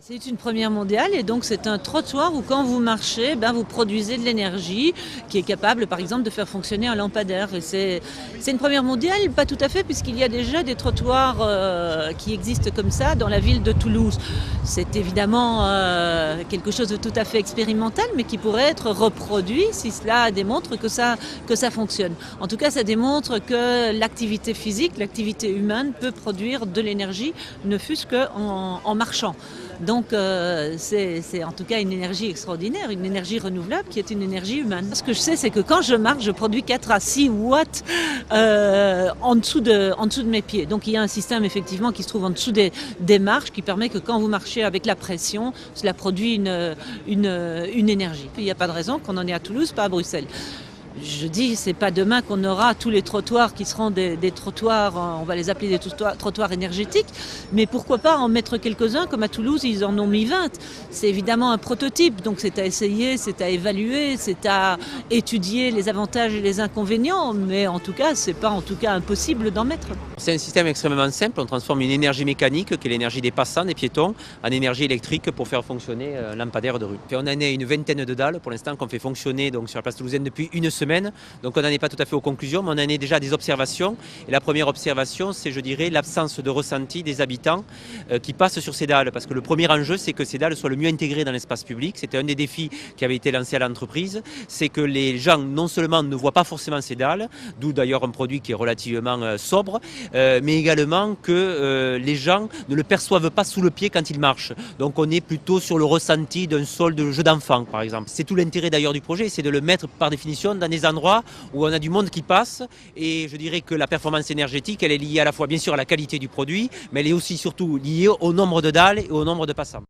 C'est une première mondiale et donc c'est un trottoir où quand vous marchez, vous produisez de l'énergie qui est capable par exemple de faire fonctionner un lampadaire. Et c'est une première mondiale, pas tout à fait, puisqu'il y a déjà des trottoirs qui existent comme ça dans la ville de Toulouse. C'est évidemment quelque chose de tout à fait expérimental mais qui pourrait être reproduit si cela démontre que ça fonctionne. En tout cas, ça démontre que l'activité physique, l'activité humaine peut produire de l'énergie, ne fût-ce qu'en marchant. Donc c'est en tout cas une énergie extraordinaire, une énergie renouvelable qui est une énergie humaine. Ce que je sais, c'est que quand je marche, je produis 4 à 6 watts en dessous de mes pieds. Donc il y a un système effectivement qui se trouve en dessous des marches qui permet que quand vous marchez avec la pression, cela produit une énergie. Il n'y a pas de raison qu'on en ait à Toulouse, pas à Bruxelles. Je dis, c'est pas demain qu'on aura tous les trottoirs qui seront des trottoirs, on va les appeler des trottoirs énergétiques, mais pourquoi pas en mettre quelques-uns, comme à Toulouse, ils en ont mis 20. C'est évidemment un prototype, donc c'est à essayer, c'est à évaluer, c'est à étudier les avantages et les inconvénients, mais en tout cas, c'est pas en tout cas impossible d'en mettre. C'est un système extrêmement simple, on transforme une énergie mécanique, qui est l'énergie des passants, des piétons, en énergie électrique pour faire fonctionner un lampadaire de rue. Et on en a une vingtaine de dalles pour l'instant qu'on fait fonctionner donc, sur la place toulousaine depuis une semaine. Donc on n'en est pas tout à fait aux conclusions, mais on en est déjà à des observations. Et la première observation, c'est, je dirais, l'absence de ressenti des habitants qui passent sur ces dalles. Parce que le premier enjeu, c'est que ces dalles soient le mieux intégrées dans l'espace public. C'était un des défis qui avait été lancé à l'entreprise. C'est que les gens, non seulement ne voient pas forcément ces dalles, d'où d'ailleurs un produit qui est relativement sobre, mais également que les gens ne le perçoivent pas sous le pied quand ils marchent. Donc on est plutôt sur le ressenti d'un sol de jeu d'enfant, par exemple. C'est tout l'intérêt d'ailleurs du projet, c'est de le mettre par définition dans des endroits où on a du monde qui passe, et je dirais que la performance énergétique, elle est liée à la fois bien sûr à la qualité du produit, mais elle est aussi surtout liée au nombre de dalles et au nombre de passants.